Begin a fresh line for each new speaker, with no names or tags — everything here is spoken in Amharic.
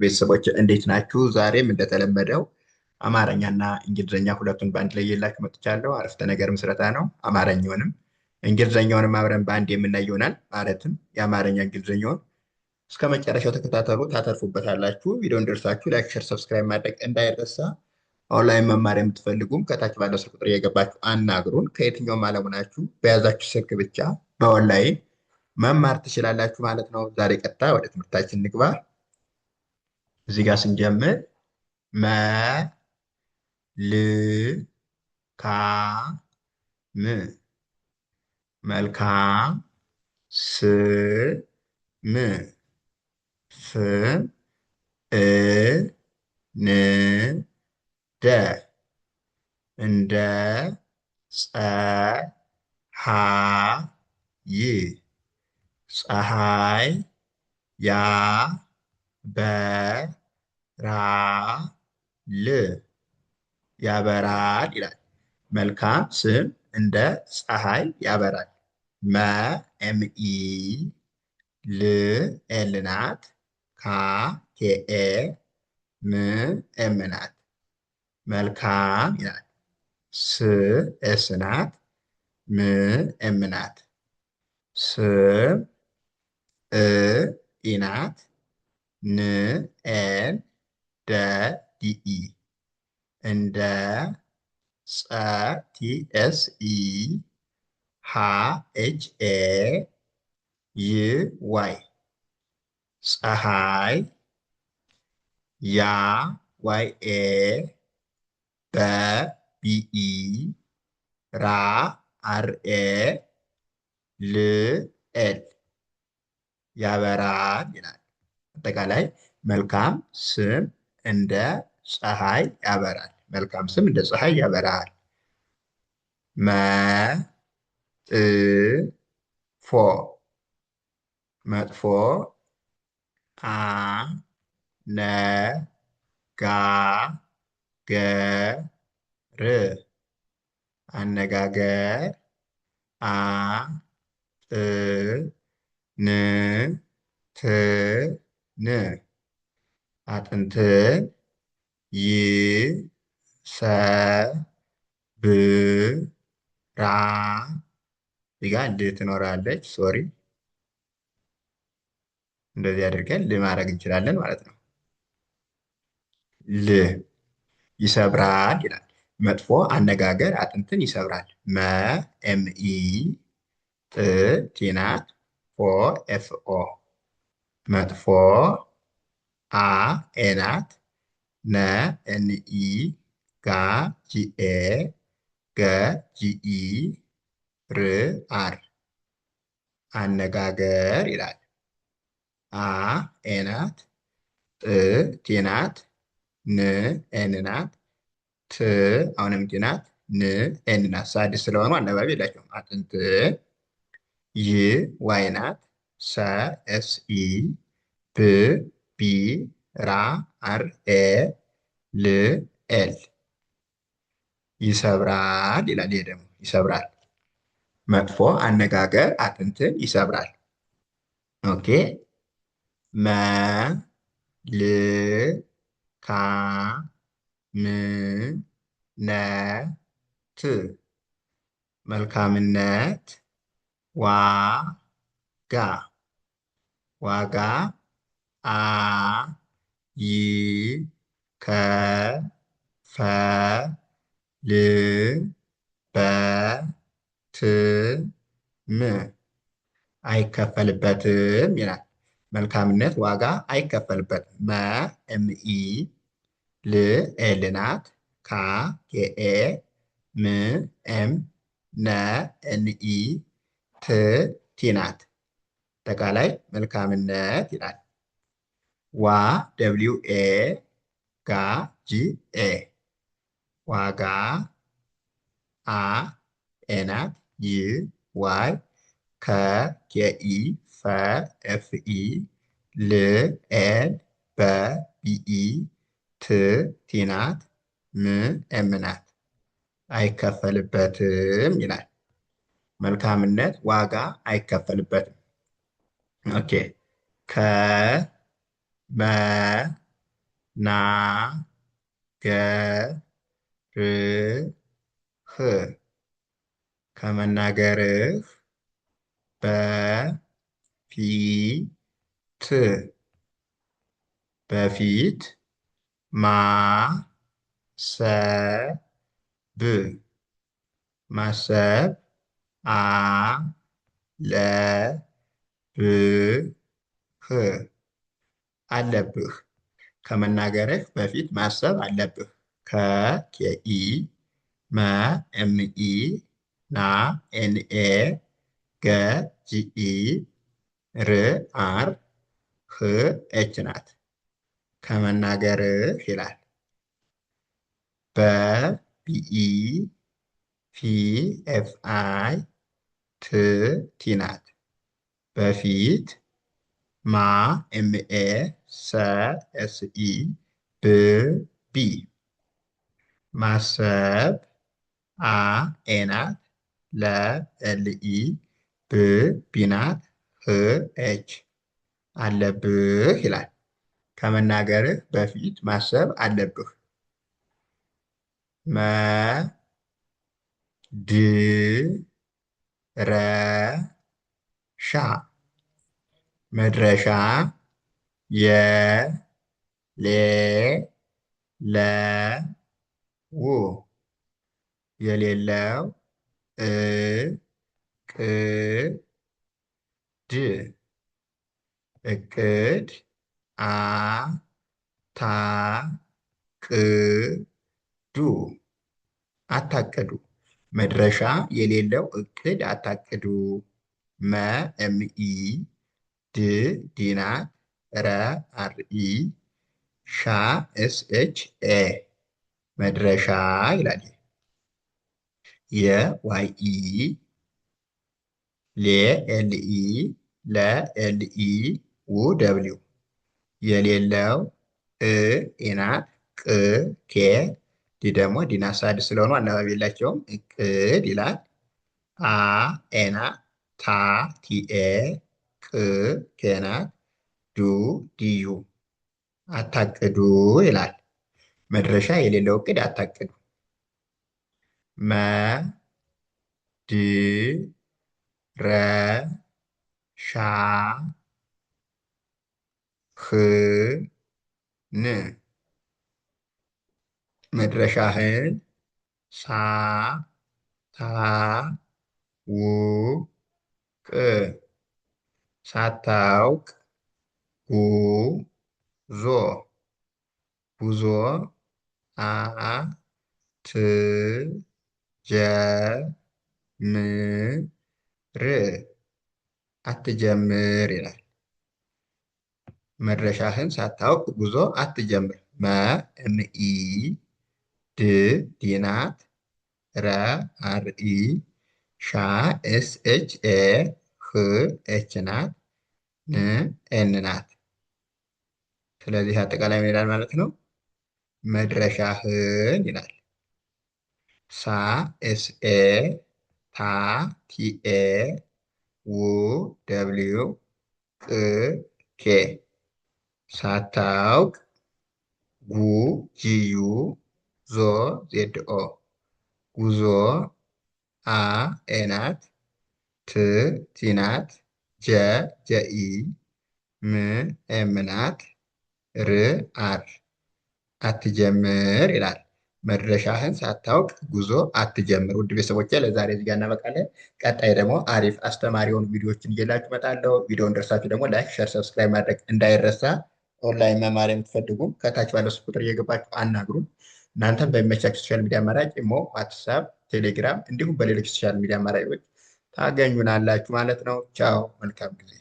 ቤተሰቦች እንዴት ናችሁ? ዛሬም እንደተለመደው አማርኛና እንግሊዝኛ ሁለቱን በአንድ ላይ የላችሁ መጥቻለሁ። አረፍተ ነገር ምስረታ ነው። አማርኛውንም እንግሊዝኛውንም አብረን በአንድ የምናይ ይሆናል። ማለትም የአማርኛ እንግሊዝኛውን እስከ መጨረሻው ተከታተሉ፣ ታተርፉበታላችሁ። ቪዲዮ እንደርሳችሁ ላይክ፣ ሸር፣ ሰብስክራይብ ማድረግ እንዳይረሳ። ኦንላይን መማር የምትፈልጉም ከታች ባለው ስልክ ቁጥር እየገባችሁ አናግሩን። ከየትኛውም ዓለም ሆናችሁ በያዛችሁ ስልክ ብቻ በኦንላይን መማር ትችላላችሁ ማለት ነው። ዛሬ ቀጥታ ወደ ትምህርታችን እንግባ። እዚህ ጋር ስንጀምር መ ል ካ ም መልካም ስ ም ፍ እ ን ደ እንደ ፀ ሐ ይ ፀሐይ ያ በ ራ ል ያበራል ይላል። መልካም ስም እንደ ፀሐይ ያበራል። መ ኤምኢ ል ኤል ናት። ካ ኬኤ ም ኤም ናት። መልካም ይላል። ስ ኤስ ናት። ም ኤም ናት። ስም እ ኢ ናት። ን ኤን ደ ዲኢ እንደ ፀ ቲኤስ ኢ ሃ ኤች ኤ ይ ዋይ ፀሐይ ያ ዋይ ኤ በ ቢኢ ራ አር ኤ ል ኤል ያበራል ይላል። አጠቃላይ መልካም ስም እንደ ፀሐይ ያበራል። መልካም ስም እንደ ፀሐይ ያበራል። መ ጥ ፎ መጥፎ አ ነ ጋ ገ ር አነጋገር አ ጥ ን ት ን አጥንትን ይ ሰ ብ ራ እዚጋ ል ትኖራለች። ሶሪ እንደዚህ አድርገን ል ማድረግ እንችላለን ማለት ነው። ል ይሰብራል ይላል። መጥፎ አነጋገር አጥንትን ይሰብራል። መ ኤምኢ ጥ ቲናት ፎ ኤፍኦ መጥፎ አ ኤናት ነ ኤንኢ ጋ ጂኤ ገ ጂኢ ር አር አነጋገር ይላል። አ ኤናት ጥ ቲናት ን ኤን ናት ት አሁንም ቲናት ን ኤን ናት። ሳድስ ስለሆኑ አናባቢ የላቸውም። አጥንት ይ ዋይ ናት ሰ ኤስ ኢ ብ ቢ ራ አር ኤ ል ኤል ይሰብራል ይላል። ይሄ ደግሞ ይሰብራል። መጥፎ አነጋገር አጥንትን ይሰብራል። ኦኬ መ ል ካ ም ነ ት መልካምነት ዋ ጋ ዋጋ አ ይ ከ ፈ ል በ ት ም አይከፈልበትም ይላል። መልካምነት ዋጋ አይከፈልበትም። መ ኤምኢ ል ኤል ናት። ካ ኬኤ ም ኤም ነ ኤንኢ ት ቲ ናት። አጠቃላይ መልካምነት ይላል። ዋ ደብሊው ኤ ጋ ጂ ኤ ዋጋ አ ኤናት ይ ዋይ ከ ኬኢ ፈ ኤፍኢ ል ኤል በ ቢኢ ት ቲናት ም ኤም ናት። አይከፈልበትም ይላል። መልካምነት ዋጋ አይከፈልበትም። ኦኬ ከ መ ና ገ ር ህ ከመናገርህ በፊት በፊት ማሰብ ማሰብ አለብህ ከመናገርህ በፊት ማሰብ አለብህ። ከኬኢ መ ኤምኢ ና ኤንኤ ገ ጂኢ ር አር ህ ኤች ናት። ከመናገርህ ይላል። በቢኢ ፊ ኤፍ አይ ት ቲ ናት። በፊት ማ ኤምኤ ሰ ኤስኢ ብ ቢ ማሰብ አ ኤ ናት። ለ ኤልኢ ብ ቢ ናት። ህ ኤች አለብህ ይላል። ከመናገርህ በፊት ማሰብ አለብህ። መ ድ ረ ሻ መድረሻ የ ሌ ለ ው የሌለው እ ቅ ድ እቅድ አ ታ ቅ ዱ አታቅዱ። መድረሻ የሌለው እቅድ አታቅዱ። መ ኤምኢ ድ ዲ ናት። ረ አርኢ ሻ ኤስ ኤች ኤ መድረሻ ይላል። የዋይኢ ሌ ኤልኢ ለ ኤልኢ ው ደብሊው የሌለው እ ኤ ናት። ቅ ኬ ዲ ደግሞ ዲናሳድ ስለሆኑ አናባቢ የላቸውም። እቅድ ይላል። አ ኤ ናት። ታ ቲኤ ቅ ኬ ናት። ዱ ዲዩ አታቅዱ ይላል። መድረሻ የሌለው እቅድ አታቅዱ። መ ድ ረ ሻ ህ ን መድረሻህን ሳ ታ ው ቅ ሳታውቅ ጉዞ ጉዞ አ ት ጀ ም ር አትጀምር ይላል። መድረሻህን ሳታውቅ ጉዞ አትጀምር። መ ኤምኢ ድ ዲ ናት። ረ አርኢ ሻ ኤስ ኤች ኤ ህ ኤች ናት። ን ኤን ናት። ስለዚህ አጠቃላይ ምን ይላል ማለት ነው? መድረሻህን ይላል። ሳ ኤስ ኤ ታ ቲኤ ው ደብሊው ቅ ኬ ሳታውቅ ጉ ጂዩ ዞ ዜድ ኦ ጉዞ አ ኤ ናት። ት ቲ ናት። ጀ ጀኢ ም ኤም ናት። ር አር አትጀምር ይላል። መድረሻህን ሳታውቅ ጉዞ አትጀምር። ውድ ቤተሰቦቼ ለዛሬ እዚህ ጋር እናበቃለን። ቀጣይ ደግሞ አሪፍ አስተማሪ የሆኑ ቪዲዮዎችን እየላችሁ እመጣለሁ። ቪዲዮውን ደርሳችሁ ደግሞ ላይክ፣ ሸር፣ ሰብስክራይብ ማድረግ እንዳይረሳ። ኦንላይን መማር የምትፈልጉ ከታች ባለው ስልክ ቁጥር እየገባችሁ አናግሩን። እናንተም በሚመቻችሁ ሶሻል ሚዲያ አማራጭ ኢሞ፣ ዋትሳፕ፣ ቴሌግራም እንዲሁም በሌሎች ሶሻል ሚዲያ አማራጮች ታገኙናላችሁ ማለት ነው። ቻው፣ መልካም ጊዜ